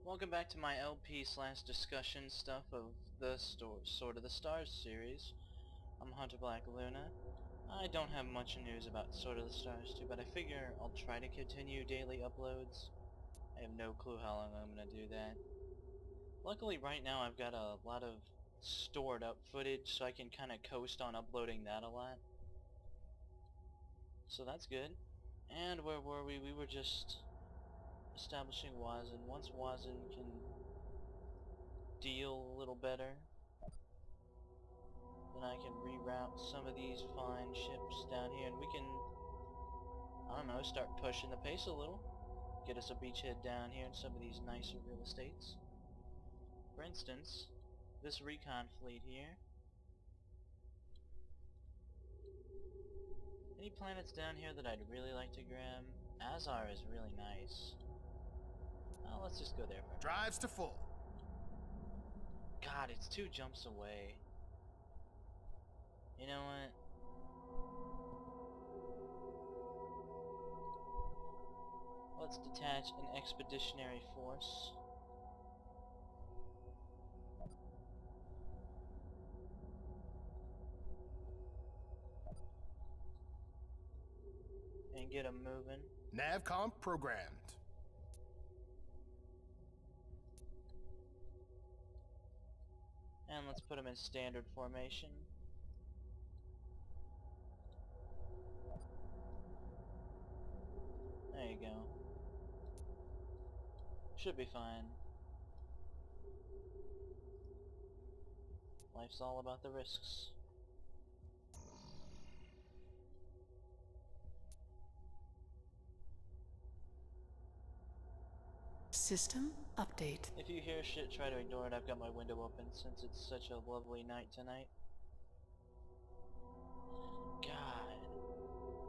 Welcome back to my LP/discussion stuff of the Sword of the Stars series. I'm Hunter Black Luna. I don't have much news about Sword of the Stars 2, but I figure I'll try to continue daily uploads. I have no clue how long I'm going to do that. Luckily right now I've got a lot of stored up footage, so I can kind of coast on uploading that a lot. So that's good. And where were we? We were just establishing Wazin. Once Wazin can deal a little better, then I can reroute some of these fine ships down here, and we can, I don't know, start pushing the pace a little. Get us a beachhead down here in some of these nicer real estates. For instance, this recon fleet here. Any planets down here that I'd really like to grab? Azar is really nice. Let's just go there for now. Drives to full. God, it's 2 jumps away. You know what? Let's detach an expeditionary force. And get them moving. Navcom programmed. And let's put them in standard formation. There you go. Should be fine. Life's all about the risks. System update. If you hear shit, try to ignore it. I've got my window open since it's such a lovely night tonight. God,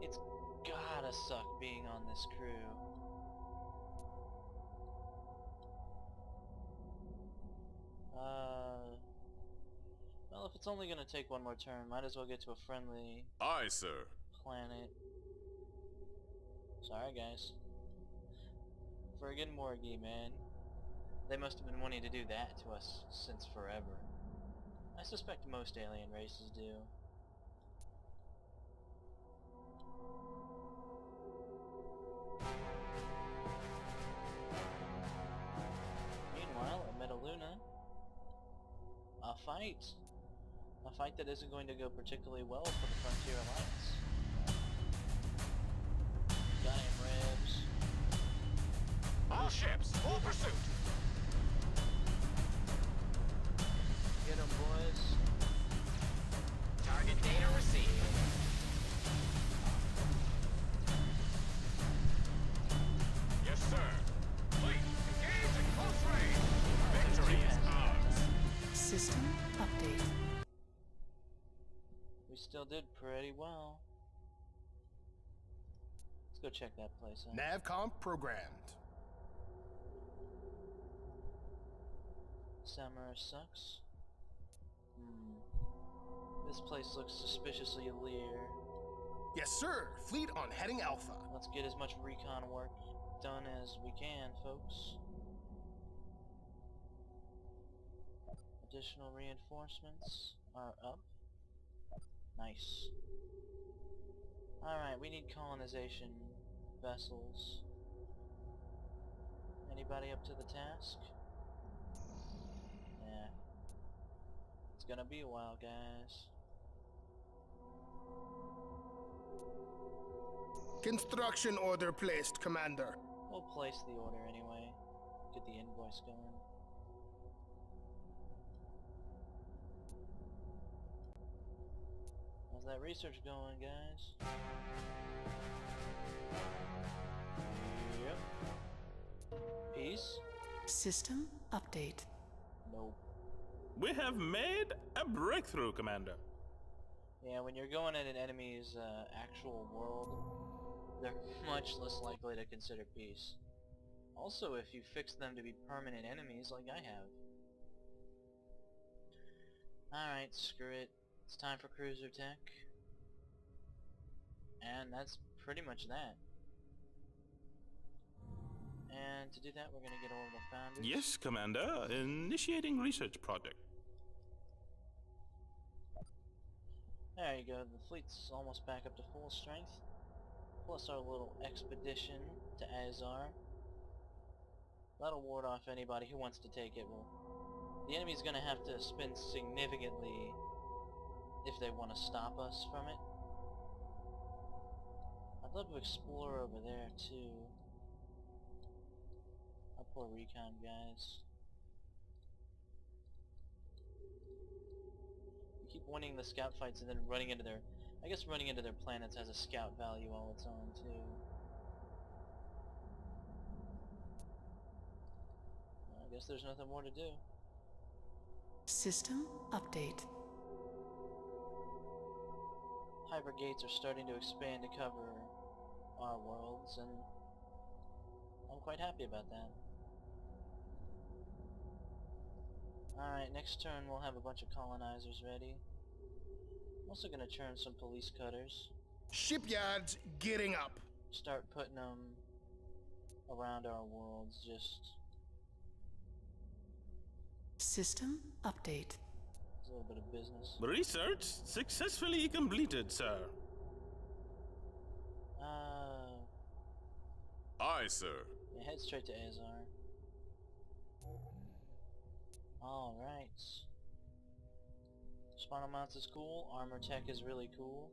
it's gotta suck being on this crew. Well, if it's only gonna take one more turn, might as well get to a friendly Aye, sir. planet. Sorry, guys. Friggin' Morgie, man. They must have been wanting to do that to us since forever. I suspect most alien races do. Meanwhile, at Metaluna, a fight. A fight that isn't going to go particularly well for the Frontier Alliance. Got him, Rebs. All ships, full pursuit! Get him, boys. Target data received. Yes, sir. Fleet, engage in close range. Victory is ours. System update. We still did pretty well. Let's go check that place out. Navcom programmed. Samurai sucks. This place looks suspiciously leer. Yes, sir. Fleet on heading Alpha. Let's get as much recon work done as we can, folks. Additional reinforcements are up. Nice. Alright, we need colonization vessels. Anybody up to the task? Yeah. It's gonna be a while, guys. Construction order placed, Commander. We'll place the order anyway. Get the invoice going. How's that research going, guys? Yep. Peace? System update. Nope. We have made a breakthrough, Commander. Yeah, when you're going at an enemy's actual world, they're much less likely to consider peace. Also, if you fix them to be permanent enemies like I have. Alright, screw it. It's time for cruiser tech. And that's pretty much that. And to do that, we're gonna get all of the founders. Yes, Commander. Initiating research project. There you go, the fleet's almost back up to full strength. Plus our little expedition to Azar. That'll ward off anybody who wants to take it. Well, the enemy's gonna have to spend significantly if they want to stop us from it. I'd love to explore over there too. Our poor recon guys. We keep winning the scout fights and then running into their... I guess running into their planets has a scout value all its own too. I guess there's nothing more to do. System update. Hyper gates are starting to expand to cover our worlds, and I'm quite happy about that. Alright, next turn we'll have a bunch of colonizers ready. I'm also gonna turn some police cutters. Shipyards getting up. Start putting them around our worlds, just System update. a little bit of business. Research successfully completed, sir. Aye, sir. Yeah, head straight to Azar. Alright. Spinal mounts is cool, armor tech is really cool.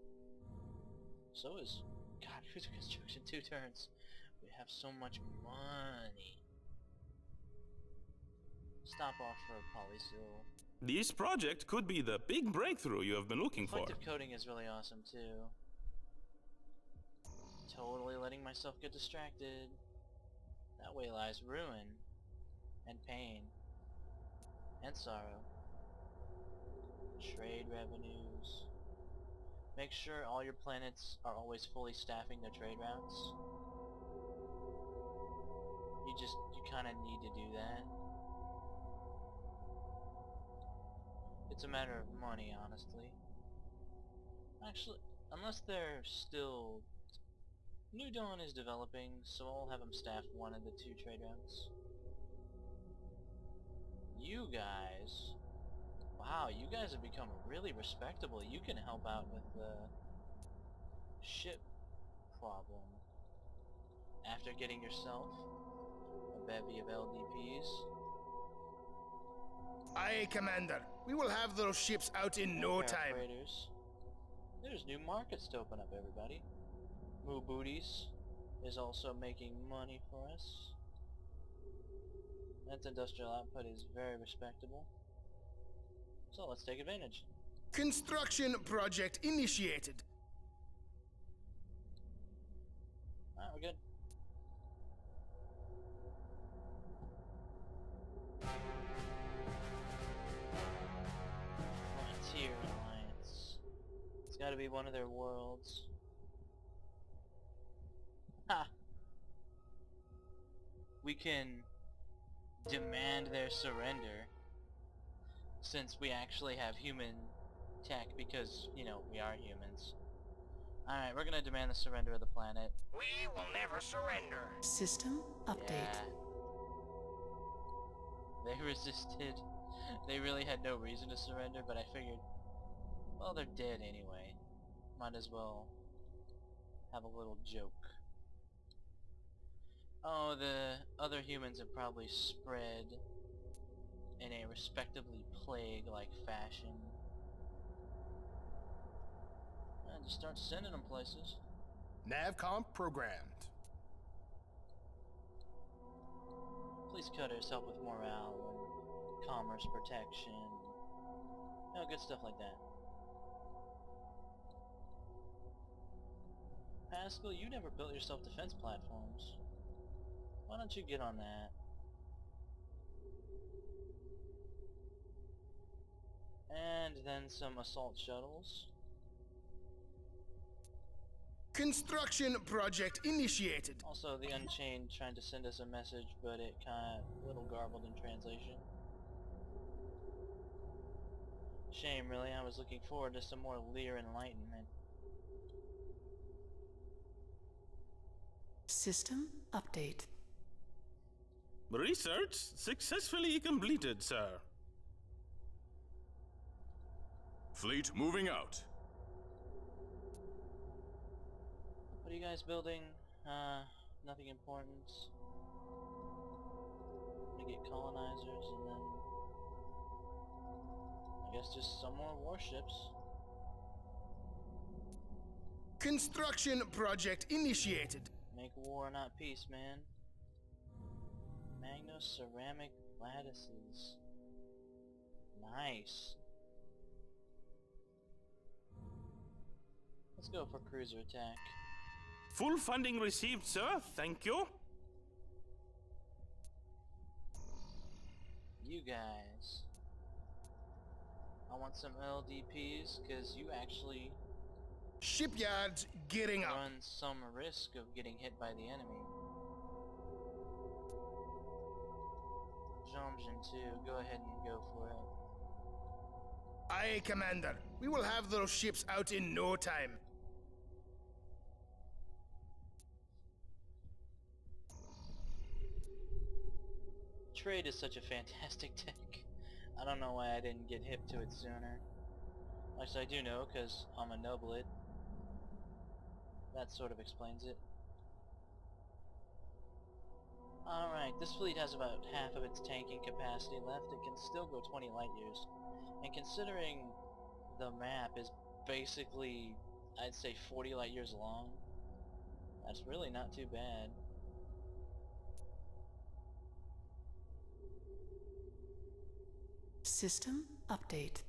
So is... God, cruiser construction 2 turns. We have so much money. Stop off for polysil. This project could be the big breakthrough you have been looking for. Reflective coating is really awesome too. Totally letting myself get distracted. That way lies ruin, and pain, and sorrow. Trade revenues. Make sure all your planets are always fully staffing their trade routes. You kinda need to do that. It's a matter of money, honestly. Actually, unless they're still... New Dawn is developing, so I'll have them staff one of the 2 trade routes. You guys... Wow, you guys have become really respectable. You can help out with the ship problem. After getting yourself a bevy of LDPs. Aye, Commander. We will have those ships out in no time. Freighters. There's new markets to open up, everybody. Moo Booties is also making money for us. Its industrial output is very respectable. So let's take advantage. Construction project initiated. Alright, we're good. Frontier Alliance. It's gotta be one of their worlds. Ha! We can demand their surrender, since we actually have human tech, because, you know, we are humans. Alright, we're gonna demand the surrender of the planet. We will never surrender. System update. Yeah. They resisted. They really had no reason to surrender, but I figured, well, they're dead anyway. Might as well have a little joke. Oh, the other humans have probably spread in a respectably plague-like fashion. And just start sending them places. Navcom programmed. Police cutters help with morale and commerce protection. You know, good stuff like that. Pascal, you never built your self-defense platforms. Why don't you get on that? And then some assault shuttles. Construction project initiated. Also, the Unchained trying to send us a message, but it kinda a little garbled in translation. Shame, really. I was looking forward to some more Lear enlightenment. System update. Research successfully completed, sir. Fleet moving out. What are you guys building? Nothing important. I'm gonna get colonizers and then I guess just some more warships. Construction project initiated. Make war, not peace, man. Magno ceramic lattices. Nice. Let's go for cruiser attack. Full funding received, sir. Thank you. You guys. I want some LDPs, because you actually Shipyards getting up. run some risk of getting hit by the enemy. Jomjin 2, go ahead and go for it. Aye, Commander. We will have those ships out in no time. Trade is such a fantastic tech. I don't know why I didn't get hip to it sooner. Actually, I do know, because I'm a noblet. That sort of explains it. Alright, this fleet has about half of its tanking capacity left. It can still go 20 light years. And considering the map is basically, I'd say 40 light years long, that's really not too bad. System update.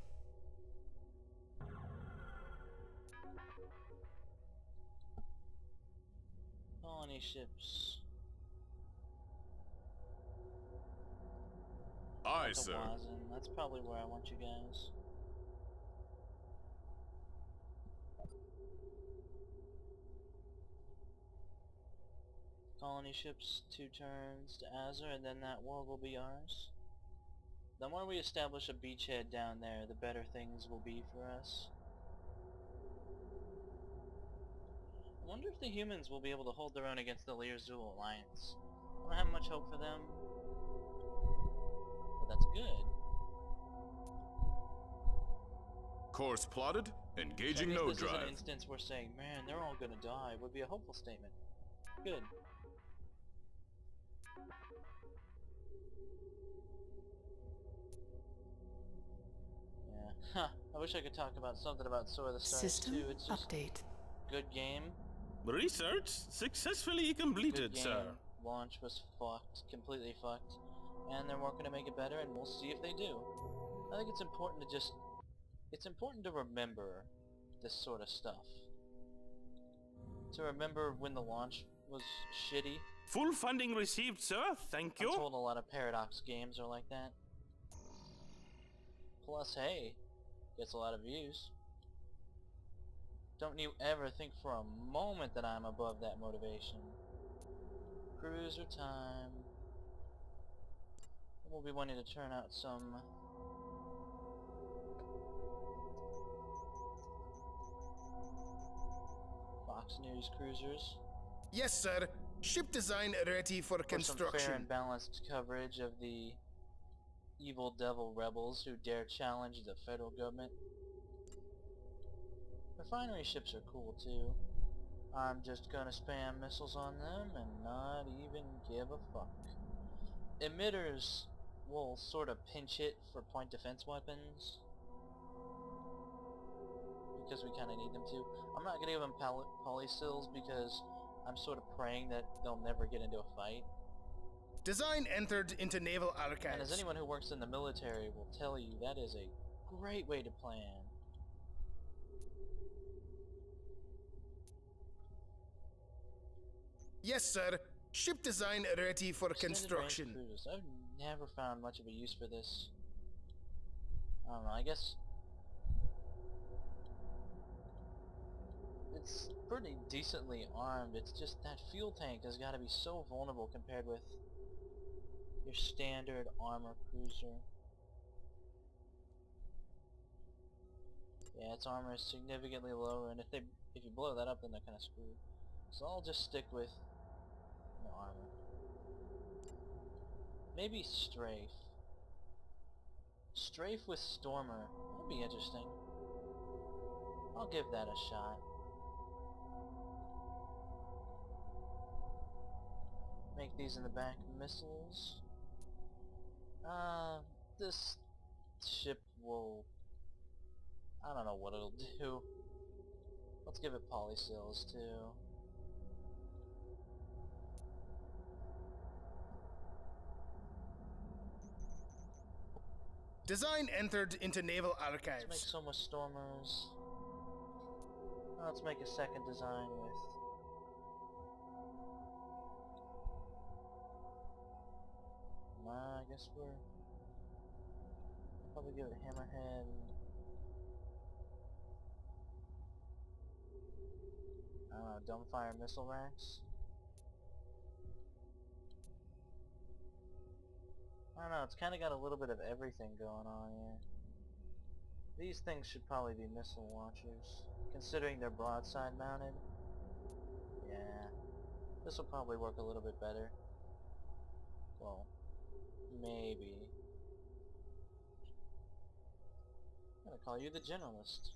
Colony ships. Aye, That's a sir. Wazin. That's probably where I want you guys. Colony ships, 2 turns to Azure, and then that world will be ours. The more we establish a beachhead down there, the better things will be for us. I wonder if the humans will be able to hold their own against the Lear-Zul alliance. I don't have much hope for them, but that's good. Course plotted. Engaging So I guess node this is drive. an instance where saying, man, they're all gonna die, would be a hopeful statement. Good. Yeah. Huh. I wish I could talk about something about Sword of the Stars System too. It's just update. good game. Research successfully Good completed, game. sir. Launch was fucked. Completely fucked. And they're working to make it better, and we'll see if they do. I think it's important to just... It's important to remember this sort of stuff. To remember when the launch was shitty. Full funding received, sir. Thank I'm you. told a lot of Paradox games are like that. Plus, hey, gets a lot of views. Don't you ever think for a moment that I'm above that motivation. Cruiser time. We'll be wanting to turn out some... Fox News cruisers. Yes, sir. Ship design ready for For some fair construction. and balanced coverage of the evil devil rebels who dare challenge the federal government. Refinery ships are cool too. I'm just gonna spam missiles on them and not even give a fuck. Emitters will sort of pinch hit for point defense weapons. Because we kind of need them to. I'm not gonna give them polystills because I'm sort of praying that they'll never get into a fight. Design entered into naval And archives. as anyone who works in the military will tell you, that is a great way to plan. Yes, sir. Ship design ready for Extended range construction. cruisers. I've never found much of a use for this. I don't know, I guess... It's pretty decently armed, it's just that fuel tank has got to be so vulnerable compared with your standard armor cruiser. Yeah, its armor is significantly lower, and if you blow that up, then they're kind of screwed. So I'll just stick with no armor. Maybe Strafe. Strafe with Stormer. That'd be interesting. I'll give that a shot. Make these in the back missiles. This ship will... I don't know what it'll do. Let's give it polysills too. Design entered into Naval Let's make Archives. some with Stormers. Let's make a second design with... I guess we're... I'll probably give it Hammerhead. I don't know, Dumbfire Missile Racks. I don't know, it's kind of got a little bit of everything going on here. These things should probably be missile launchers, considering they're broadside mounted. Yeah, this will probably work a little bit better. Well, maybe. I'm gonna call you the generalist.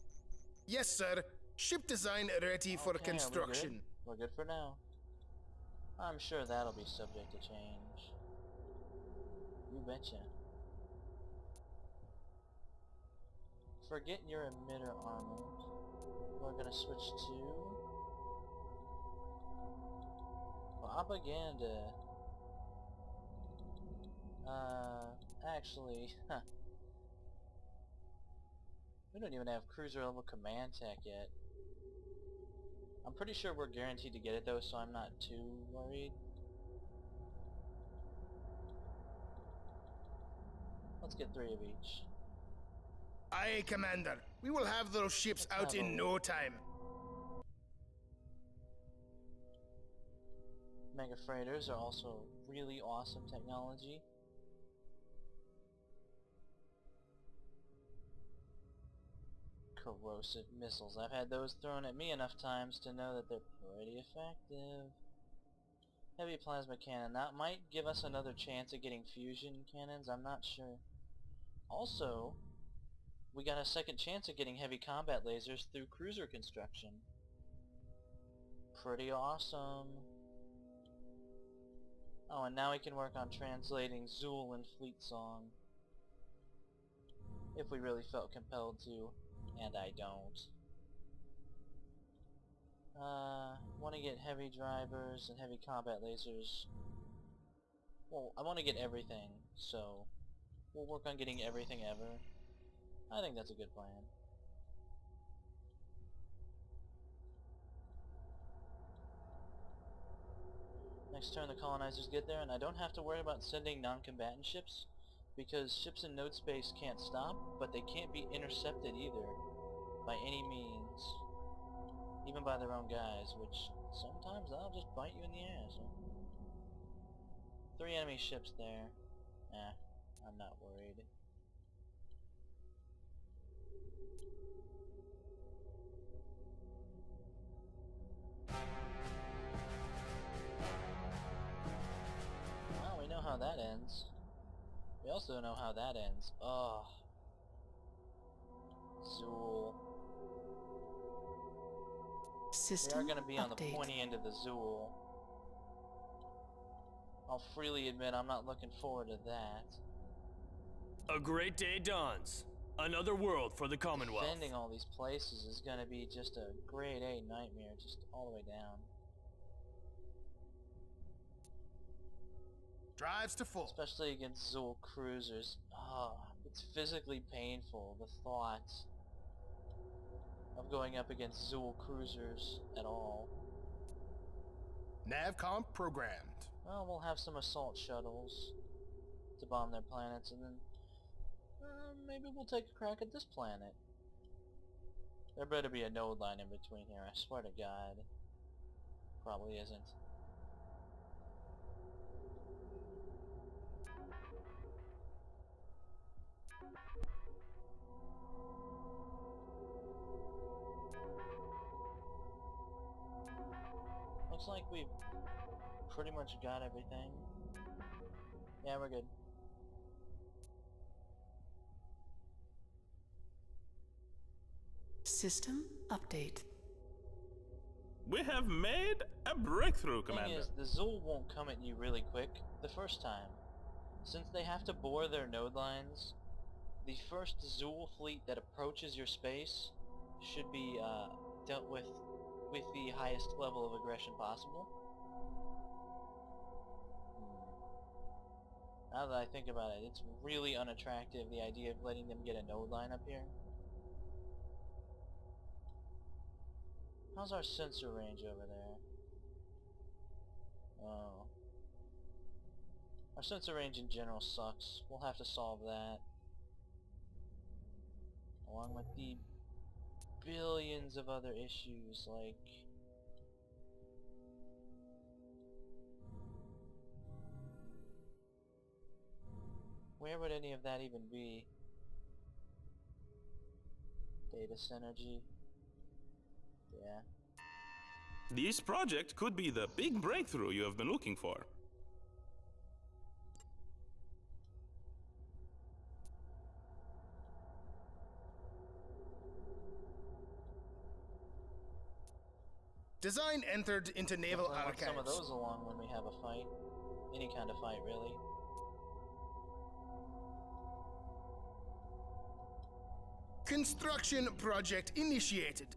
Yes, sir. Ship design ready for Okay, construction. We're good for now. I'm sure that'll be subject to change. You betcha. Forget your emitter armor. We're gonna switch to... propaganda. Actually, we don't even have cruiser level command tech yet. I'm pretty sure we're guaranteed to get it though, so I'm not too worried. Let's get 3 of each. Aye, Commander. We will have those ships Let's out have in a no look. time. Mega freighters are also really awesome technology. Corrosive missiles. I've had those thrown at me enough times to know that they're pretty effective. Heavy plasma cannon. That might give us another chance at getting fusion cannons. I'm not sure. Also, we got a second chance at getting heavy combat lasers through cruiser construction. Pretty awesome. Oh, and now we can work on translating Zool and Fleet Song. If we really felt compelled to. And I don't. Want to get heavy drivers and heavy combat lasers. Well, I want to get everything, so we'll work on getting everything ever. I think that's a good plan. Next turn the colonizers get there, and I don't have to worry about sending non-combatant ships, because ships in node space can't stop, but they can't be intercepted either, by any means. Even by their own guys, which sometimes I'll just bite you in the ass. 3 enemy ships there. I'm not worried. Well, we know how that ends. We also know how that ends. Ugh. Zool. We System are going to be on the update. pointy end of the Zool. I'll freely admit I'm not looking forward to that. A great day dawns. Another world for the Commonwealth. Defending all these places is going to be just a grade A nightmare, just all the way down. Drives to full. Especially against Zool cruisers. It's physically painful, the thought of going up against Zool cruisers at all. Navcom programmed. Well, we'll have some assault shuttles to bomb their planets, and then maybe we'll take a crack at this planet. There better be a node line in between here, I swear to God. Probably isn't. Looks like we've pretty much got everything. Yeah, we're good. System update. We have made a breakthrough, Thing Commander. is, the Zul won't come at you really quick the first time. Since they have to bore their node lines, the first Zul fleet that approaches your space should be dealt with the highest level of aggression possible. Now that I think about it, it's really unattractive, the idea of letting them get a node line up here. How's our sensor range over there? Oh. Our sensor range in general sucks. We'll have to solve that. Along with the billions of other issues, like... where would any of that even be? Data synergy? Yeah. This project could be the big breakthrough you have been looking for. Design entered into naval Definitely want some of archives. those along when we have a fight. Any kind of fight, really. Construction project initiated.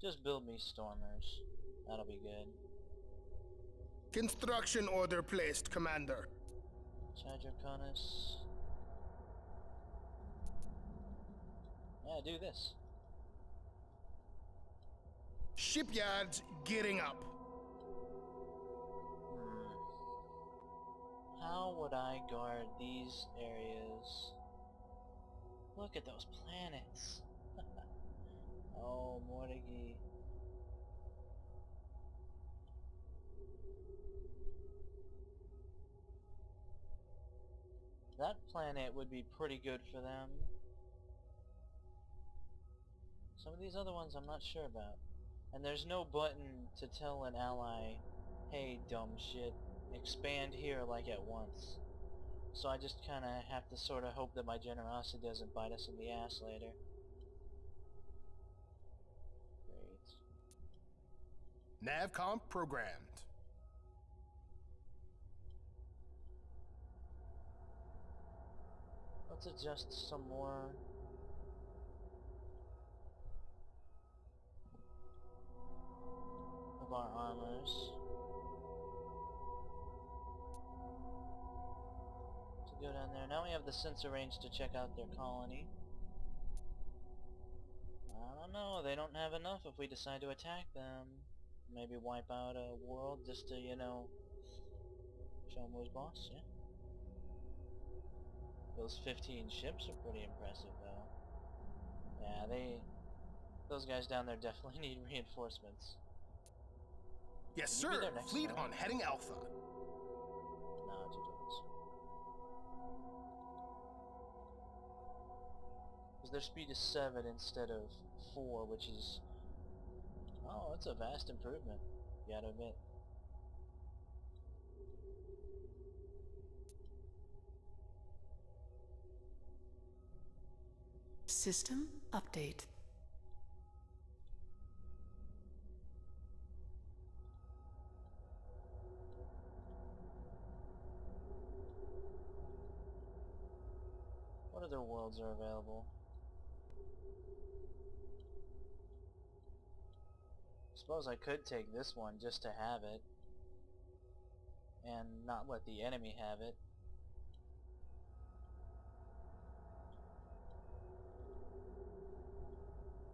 Just build me stormers. That'll be good. Construction order placed, Commander. Chadroconus. Yeah, do this. Shipyards gearing up. How would I guard these areas? Look at those planets. Oh, Mortigi. That planet would be pretty good for them. Some of these other ones I'm not sure about. And there's no button to tell an ally, hey, dumb shit, expand here like at once. So I just kinda have to sorta hope that my generosity doesn't bite us in the ass later. Great. Navcom programmed. Let's adjust some more. Of our armors. To go down there. Now we have the sensor range to check out their colony. I don't know, they don't have enough if we decide to attack them. Maybe wipe out a world just to, you know, show them who's boss, yeah. Those 15 ships are pretty impressive, though. Yeah, those guys down there definitely need reinforcements. Yes, Can you be sir. there next Fleet turn? on heading Alpha. No, 2 turns. Because their speed is 7 instead of 4, which is... oh, that's a vast improvement, you gotta admit. System update. What other worlds are available? Suppose I could take this one just to have it. And not let the enemy have it.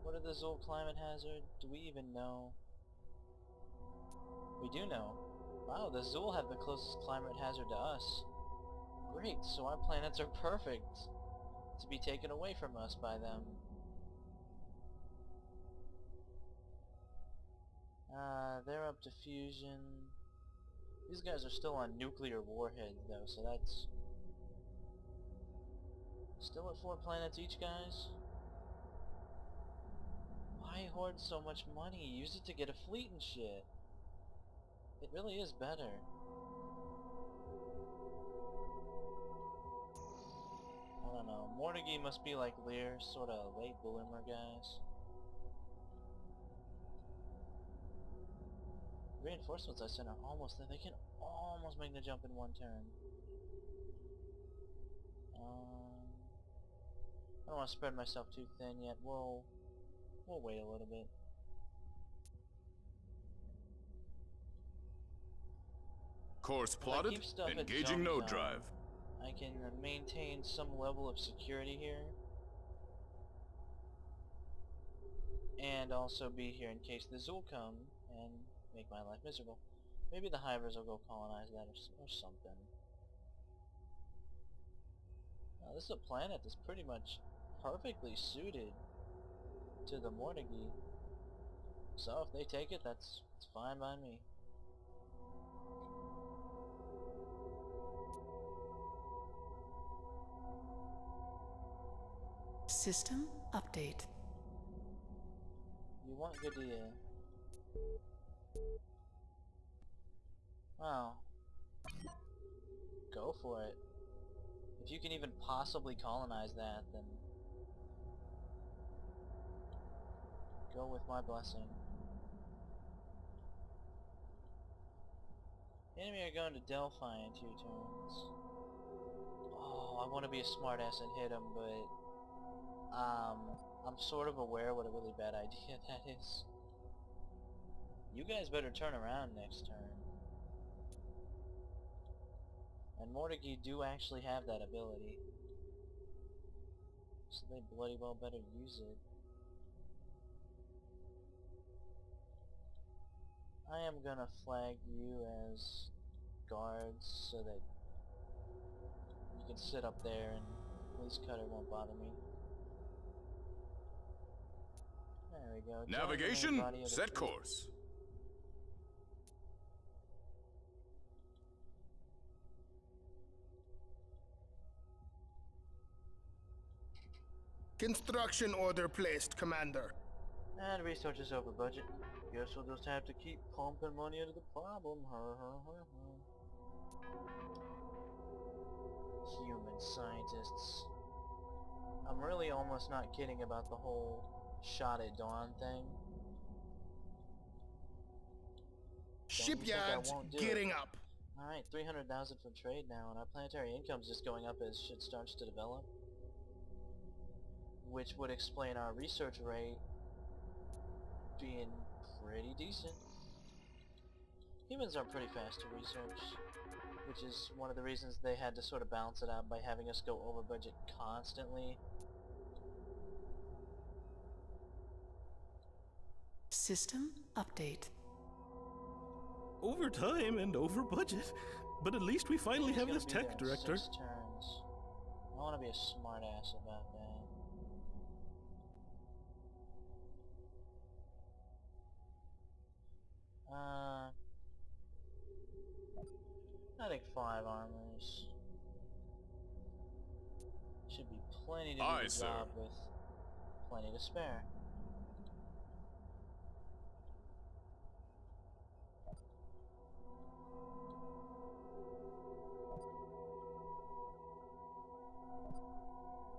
What are the Zul climate hazard? Do we even know? We do know. Wow, the Zul have the closest climate hazard to us. Great, so our planets are perfect to be taken away from us by them. They're up to fusion. These guys are still on nuclear warheads though, so that's... still at 4 planets each, guys? Why hoard so much money? Use it to get a fleet and shit. It really is better. I don't know. Mortigi must be like Lear, sort of late bloomer guys. Reinforcements I sent are almost there. They can almost make the jump in one turn. I don't want to spread myself too thin yet. We'll wait a little bit. Course If I plotted. keep stuff at Engaging jump node zone, drive. I can maintain some level of security here. And also be here in case the Zul come and make my life miserable. Maybe the Hivers will go colonize that or something. Now, this is a planet that's pretty much perfectly suited to the Mortigi. So if they take it, it's fine by me. System update. You want Gadea. Wow. Go for it. If you can even possibly colonize that, then go with my blessing. The enemy are going to Delphi in 2 turns. Oh, I want to be a smartass and hit him, but I'm sort of aware what a really bad idea that is. You guys better turn around next turn. And Mortigi do actually have that ability. So they bloody well better use it. I am gonna flag you as guards so that you can sit up there and police cutter won't bother me. There we go. Join the main Navigation. body of the Set fleet. course. Construction order placed, Commander. And research is over budget. Guess we'll just have to keep pumping money into the problem. Human scientists. I'm really almost not kidding about the whole shot at dawn thing. Shipyards won't do gearing it? up. Alright, 300,000 from trade now, and our planetary income's just going up as shit starts to develop. Which would explain our research rate being pretty decent. Humans are pretty fast to research, which is one of the reasons they had to sort of balance it out by having us go over budget constantly. System update. Over time and over budget. But at least we finally He's have gonna this be there tech in director. 6 turns. I want to be a smartass about that. I think 5 armors should be plenty to do Aye, the sir. job with plenty to spare.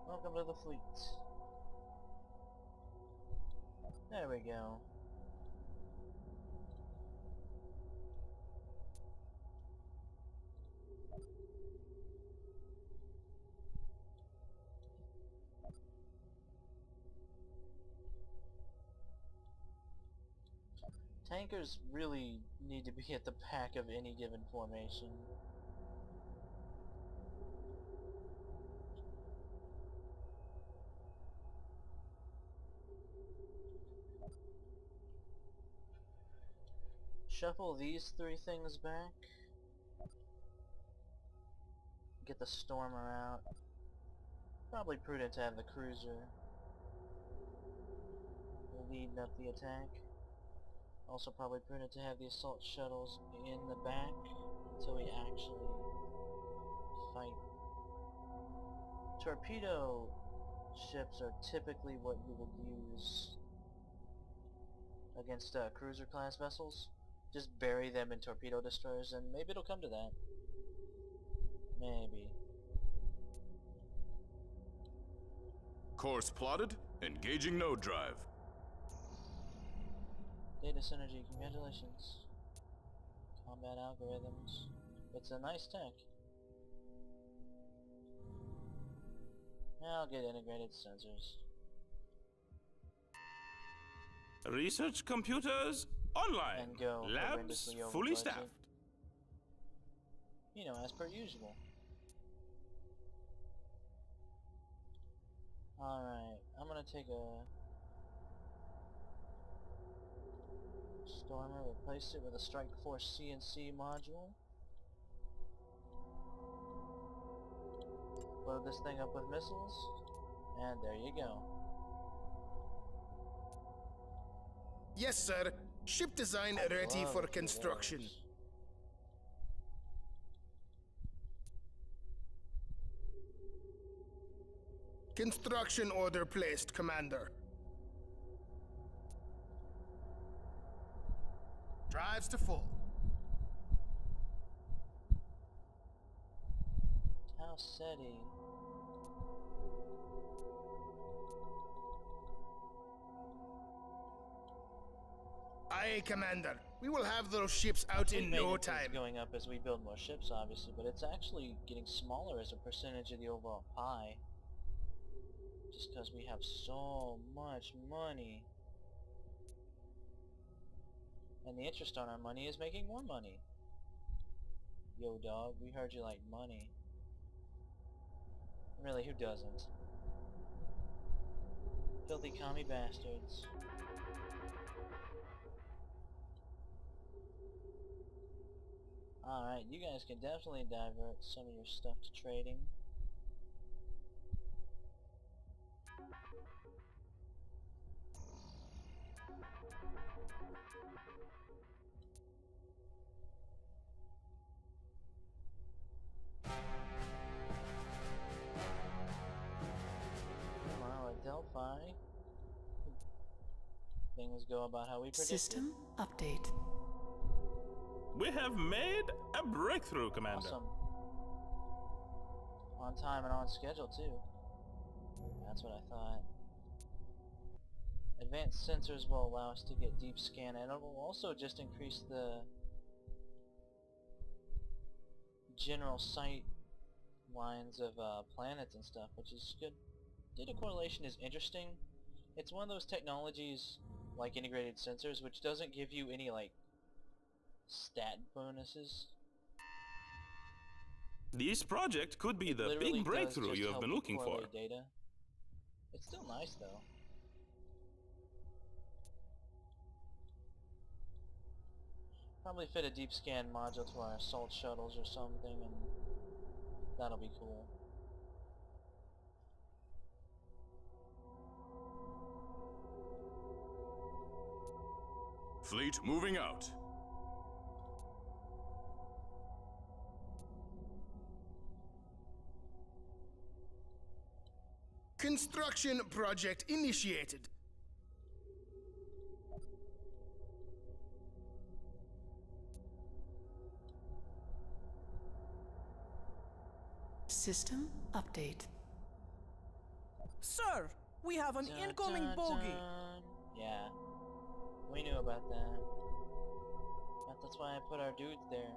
Welcome to the fleet. There we go. Tankers really need to be at the back of any given formation. Shuffle these 3 things back. Get the Stormer out. Probably prudent to have the Cruiser leading up the attack. Also probably prudent to have the assault shuttles in the back until we actually fight. Torpedo ships are typically what you would use against cruiser class vessels. just bury them in torpedo destroyers, and maybe it'll come to that. Maybe. Course plotted. Engaging node drive. Data synergy, congratulations. Combat algorithms. It's a nice tech. I'll get integrated sensors. Research computers online. And go Labs horrendously over fully budget. staffed. You know, as per usual. Alright, I'm gonna take a Stormer, replace it with a Strike Force CNC module. Load this thing up with missiles, and there you go. Yes, sir. Ship design ready Love for it, construction. those. Construction order placed, Commander. Drives to full. How SETI. Aye, Commander. We will have those ships out in no Maintenance is time. going up as we build more ships, obviously, but it's actually getting smaller as a percentage of the overall pie. Just because we have so much money. And the interest on our money is making more money. Yo, dog, we heard you like money. Really, who doesn't? Filthy commie bastards. Alright, you guys can definitely divert some of your stuff to trading. Well, at Delphi, things go about how we predicted. System update. We have made a breakthrough, Commander. Awesome. On time and on schedule, too. That's what I thought. Advanced sensors will allow us to get deep scan, and it will also just increase the general sight lines of planets and stuff, which is good. Data correlation is interesting. It's one of those technologies, like integrated sensors, which doesn't give you any, like, stat bonuses. This project could be the Literally big does breakthrough just you have help been looking for. correlate data. It's still nice, though. Probably fit a deep scan module to our assault shuttles or something, and that'll be cool. Fleet moving out. Construction project initiated. System update. Sir, we have an Dun, incoming dun, bogey. dun. Yeah, we knew about that. But that's why I put our dudes there.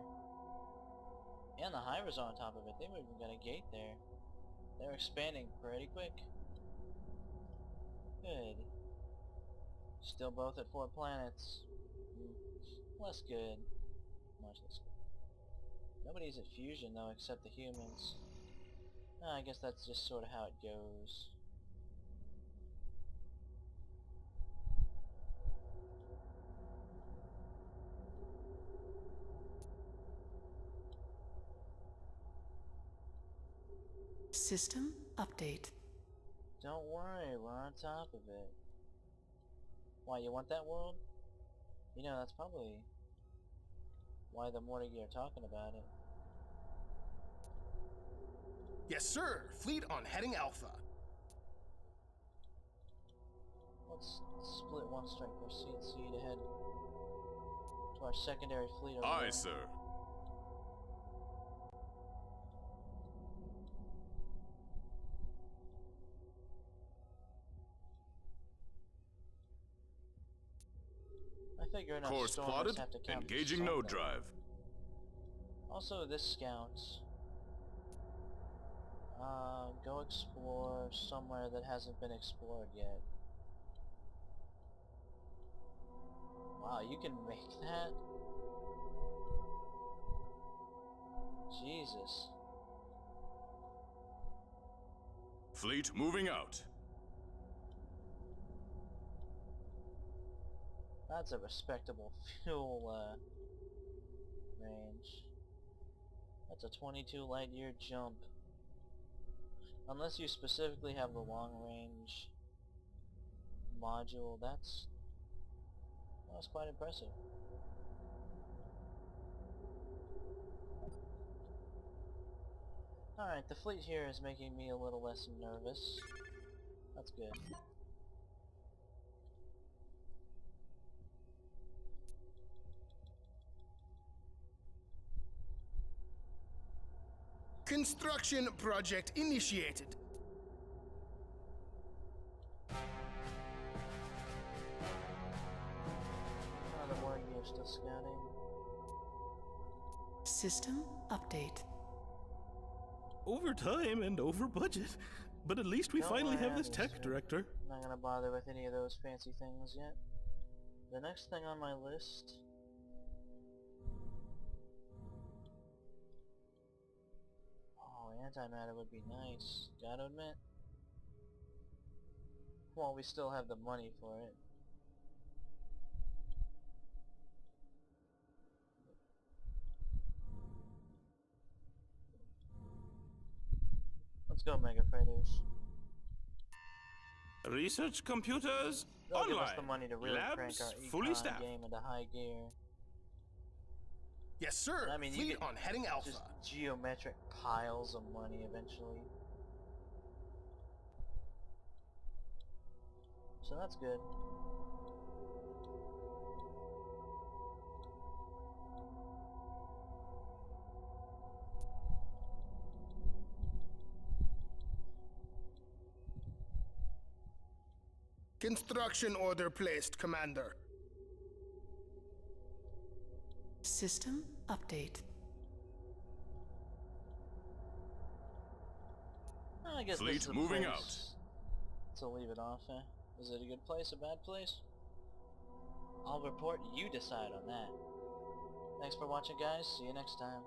And the Hivers on top of it. They've even got a gate there. They're expanding pretty quick. Good. Still both at 4 planets. Less good. Much less good. Nobody's at fusion though except the humans. I guess that's just sort of how it goes. System update. Don't worry, we're on top of it. Why, you want that world? You know, that's probably why the Mortigi are talking about it. Yes, sir. Fleet on heading Alpha. Let's split one strike for CNC to head to our secondary fleet over Aye, there. sir. I figure enough Course stormers plotted. have to count for Engaging node something. drive. Also, this scouts. Go explore somewhere that hasn't been explored yet. Wow, you can make that? Jesus. Fleet moving out. That's a respectable fuel, range. That's a 22 light year jump. Unless you specifically have the long range module, that's quite impressive. Alright, the fleet here is making me a little less nervous. That's good. Construction project initiated. Another more year still scouting. System update. Over time and over budget. But at least we Don't finally worry, have this I'm tech easy. director. I'm not gonna bother with any of those fancy things yet. The next thing on my list... Oh, antimatter would be nice, gotta admit. Well, we still have the money for it. Let's go, Mega Freighters. Research computers They'll give us online. the money to really crank Labs our fully econ staffed. game into high gear. Yes, sir. I mean, you Fleet could on heading alpha. just geometric piles of money eventually. So that's good. Construction order placed, Commander. System update. Well, I guess Fleet this is a moving place to leave it off, eh? Is it a good place, a bad place? I'll report, you decide on that. Thanks for watching, guys. See you next time.